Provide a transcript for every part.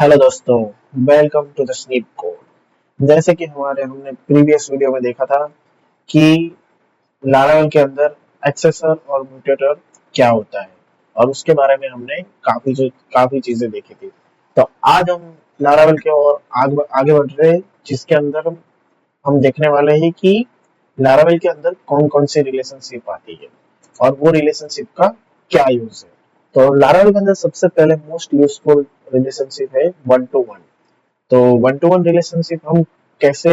Hello दोस्तों, welcome to the Snape code. जैसे कि हमने प्रीवियस वीडियो में देखा था कि लारावेल के अंदर एक्सेसर और म्यूटेटर क्या होता है और उसके बारे में हमने काफी चीजें देखी थी। तो आज हम लारावेल के और आगे बढ़ रहे हैं, जिसके अंदर हम देखने वाले हैं कि लारावेल के अंदर कौन कौन सी रिलेशनशिप आती है और वो रिलेशनशिप का क्या यूज है। तो लारावेल के अंदर सबसे पहले मोस्ट यूजफुल रिलेशनशिप है वन टू वन। तो वन टू वन रिलेशनशिप हम कैसे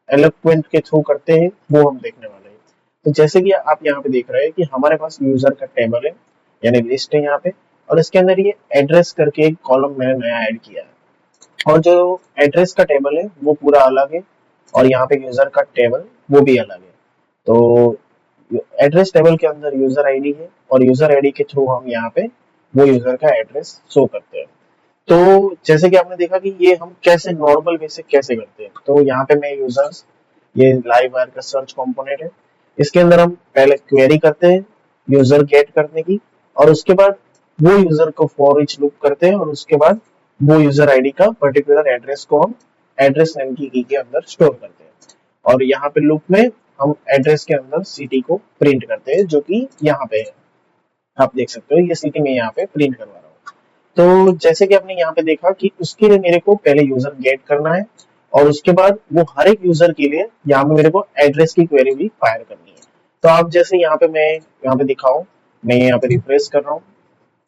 एलोक्वेंट के थ्रू करते हैं वो हम देखने वाले हैं। तो जैसे कि आप यहाँ पे देख रहे हैं कि हमारे पास यूजर का टेबल है, यानी लिस्ट है यहाँ पे, और इसके अंदर ये एड्रेस करके एक कॉलम मैंने नया ऐड किया है। और जो एड्रेस का टेबल है वो पूरा अलग है और यहाँ पे यूजर का टेबल वो भी अलग है। तो एड्रेस टेबल के अंदर यूजर आईडी है और यूजर आईडी के थ्रू हम यहाँ पे वो यूजर का एड्रेस शो करते हैं। तो जैसे कि आपने देखा कि ये हम कैसे नॉर्मल वे से कैसे करते हैं। तो यहाँ पे मैं यूजर्स, ये लाइव वायर का सर्च कंपोनेंट है। इसके अंदर हम पहले क्वेरी करते हैं यूजर गेट करने की, और उसके बाद वो यूजर को फॉर ईच लूप करते हैं और उसके बाद वो यूजर आईडी का पर्टिकुलर एड्रेस को हम एड्रेस नेम की के अंदर स्टोर करते हैं। और यहाँ पे लूप में हम एड्रेस के अंदर सिटी को प्रिंट करते हैं, जो कि यहाँ पे है। आप देख सकते हो ये सिटी में यहाँ पे प्रिंट करवा रहा हूँ। तो जैसे कि आपने यहाँ पे देखा कि उसके लिए मेरे को पहले यूजर गेट करना है और उसके बाद वो हर एक यूजर के लिए यहाँ पे मेरे को एड्रेस की क्वेरी भी फायर करनी है। तो आप जैसे यहाँ पे मैं यहाँ पे दिखाऊं, मैं यहाँ पे रिफ्रेश कर रहा हूँ,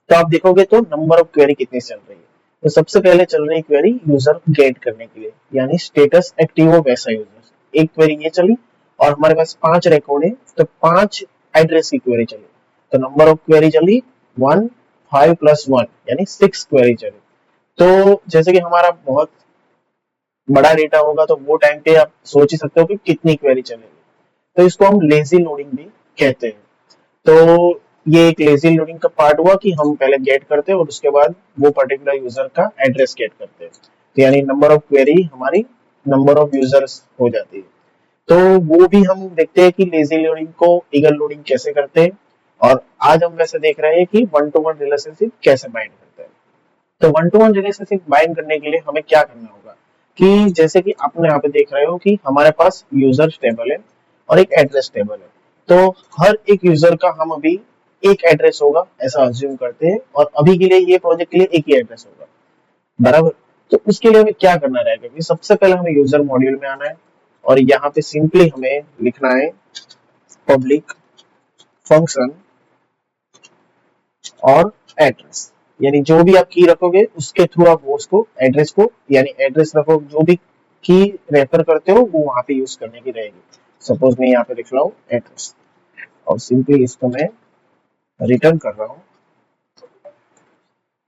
तो आप देखोगे तो नंबर ऑफ क्वेरी कितनी चल रही है। तो सबसे पहले चल रही क्वेरी यूजर गेट करने के लिए, यानी स्टेटस एक्टिव हो वैसा यूजर, एक क्वेरी ये चली। और हमारे पास 5 रिकॉर्ड है तो 5 एड्रेस की क्वेरी चली। तो नंबर ऑफ क्वेरी चली 1, 5 प्लस 1 यानी 6 क्वेरी चली। तो जैसे कि हमारा बहुत बड़ा डेटा होगा तो वो टाइम पे आप सोच ही सकते हो कि कितनी क्वेरी चलेगी। तो इसको हम लेजी लोडिंग भी कहते हैं। तो ये एक लेजी लोडिंग का पार्ट हुआ कि हम पहले गेट करते हैं और उसके बाद वो पर्टिकुलर यूजर का एड्रेस गेट करते हैं। तो यानी नंबर ऑफ क्वेरी हमारी नंबर ऑफ यूजर्स हो जाती है। तो वो भी हम देखते हैं कि लेजी लोडिंग को ईगल लोडिंग कैसे करते हैं। और आज हम वैसे देख रहे हैं कि वन टू वन रिलेशनशिप कैसे बाइंड करते हैं। तो one to one relationship bind करने के लिए हमें क्या करना होगा कि जैसे कि आप यहाँ पे देख रहे हो कि हमारे पास यूजर टेबल है और एक एड्रेस टेबल है। तो हर एक यूजर का हम अभी एक एड्रेस होगा ऐसा अज्यूम करते हैं, और अभी के लिए ये प्रोजेक्ट के लिए एक ही एड्रेस होगा, बराबर। तो उसके लिए हमें क्या करना रहेगा कि सबसे पहले हमें यूजर मॉड्यूल में आना है और यहाँ पे सिंपली हमें लिखना है पब्लिक फंक्शन और एड्रेस, यानी जो भी आप की रखोगे उसके थ्रू आप वो उसको एड्रेस को, यानी एड्रेस रखो, जो भी की रेफर करते हो वो वहां पे यूज करने की रहेगी। सपोज मैं यहाँ पे लिख रहा हूँ एड्रेस और सिंपली इसको मैं रिटर्न कर रहा हूँ,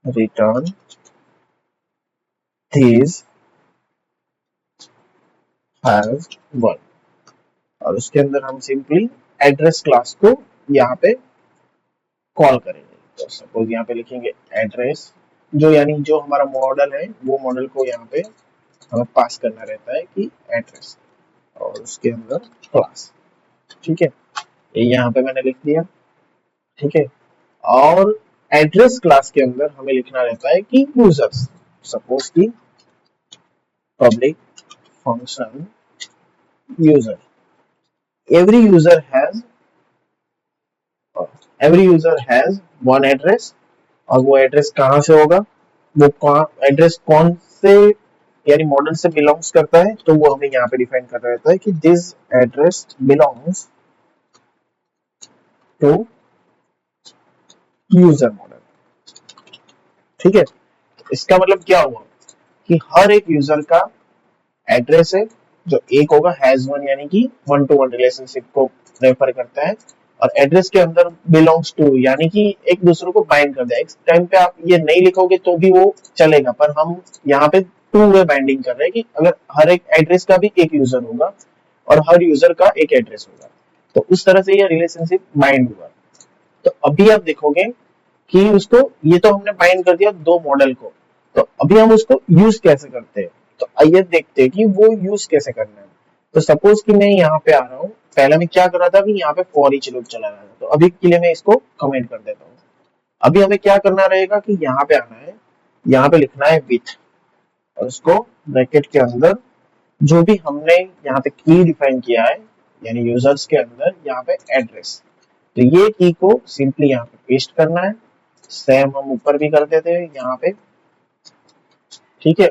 रिटर्न दिस हैज वन। और उसके अंदर हम सिंपली एड्रेस क्लास को यहाँ पे कॉल करेंगे। तो सपोज यहाँ पे लिखेंगे एड्रेस, जो यानी जो हमारा मॉडल है वो मॉडल को यहाँ पे हमें पास करना रहता है कि एड्रेस, और उसके अंदर क्लास। ठीक है, ये यहाँ पे मैंने लिख दिया। ठीक है, और एड्रेस क्लास के अंदर हमें लिखना रहता है कि यूजर्स, सपोज की public function user, every user has every user has one address. और वो एड्रेस कहाँ से होगा, वो एड्रेस कौन से यानी मॉडल से बिलोंग्स करता है, तो वो हमें यहाँ पे डिफाइन करना रहता है कि this address belongs to user model. ठीक है, इसका मतलब क्या हुआ कि हर एक यूजर का एड्रेस है जो एक होगा, हैज वन यानी कि वन टू वन रिलेशनशिप को रेफर करता है, और एड्रेस के अंदर बिलोंग्स टू यानी कि एक दूसरे को बाइंड कर दे। इस टाइम पे आप ये नहीं लिखोगे तो भी वो चलेगा, पर हम यहाँ पे टू वे बाइंडिंग कर रहे हैं कि अगर हर एक एड्रेस का भी एक यूजर होगा और हर यूजर का एक एड्रेस होगा, तो उस तरह से ये रिलेशनशिप बाइंड हुआ। तो अभी आप देखोगे कि उसको, ये तो हमने बाइंड कर दिया दो मॉडल को, तो अभी हम उसको यूज कैसे करते हैं। तो आइए देखते हैं कि वो यूज कैसे करना है। तो सपोज कि मैं यहाँ पे आ रहा हूँ, पहले मैं क्या कर रहा था कि यहाँ पे फॉर ईच लूप चला रहा था, तो अभी के लिए मैं इसको कमेंट कर देता हूँ। अभी हमें क्या करना रहेगा कि यहाँ पे आना है यहाँ पे लिखना है विथ, और उसको ब्रैकेट के अंदर जो भी हमने यहाँ पे की डिफाइन किया है यानी यूजर्स के अंदर यहाँ पे एड्रेस, तो ये की को सिंपली यहाँ पे पेस्ट करना है। सेम हम ऊपर भी कर देते हैं यहाँ पे, ठीक है।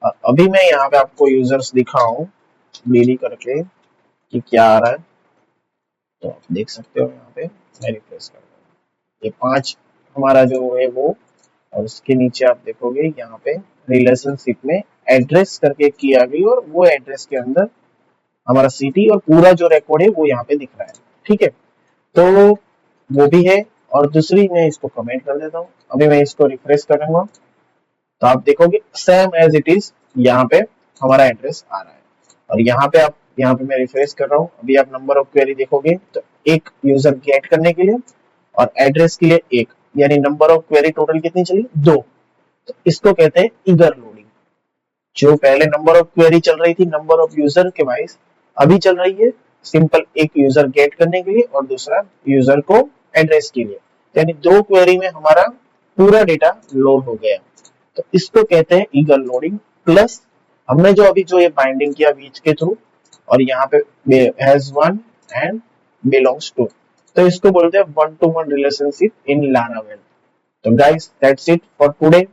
अभी मैं यहाँ पे आपको यूजर्स दिखाऊं बीडी करके कि क्या आ रहा है, तो आप देख सकते हो यहाँ पे मैं रिफ्रेश कर रहा हूँ, ये 5 हमारा जो है वो, और उसके नीचे आप देखोगे यहाँ पे रिलेशनशिप में एड्रेस करके की आ गई, और वो एड्रेस के अंदर हमारा सिटी और पूरा जो रिकॉर्ड है वो यहाँ पे दिख रहा है, ठीक है। तो वो भी है, और दूसरी मैं इसको कमेंट कर देता हूँ। अभी मैं इसको रिफ्रेश करूंगा तो आप देखोगे सेम एज इट इज यहाँ पे हमारा एड्रेस आ रहा है। और यहाँ पे आप, यहाँ पे मैं रिफ्रेश कर रहा हूँ, अभी आप नंबर ऑफ क्वेरी देखोगे तो एक यूजर गेट करने के लिए और एड्रेस के लिए एक, यानी नंबर ऑफ क्वेरी टोटल कितनी चली, 2। तो इसको कहते हैं ईगर लोडिंग। जो पहले नंबर ऑफ क्वेरी चल रही थी नंबर ऑफ यूजर के वाइज, अभी चल रही है सिंपल एक यूजर गेट करने के लिए और दूसरा यूजर को एड्रेस के लिए, यानी 2 क्वेरी में हमारा पूरा डेटा लोड हो गया। तो इसको कहते हैं ईगर लोडिंग। प्लस हमने जो अभी जो ये बाइंडिंग किया वीच के थ्रू, और यहाँ पे has one and belongs to, तो इसको बोलते हैं one to one relationship in Laravel. तो guys that's it for today.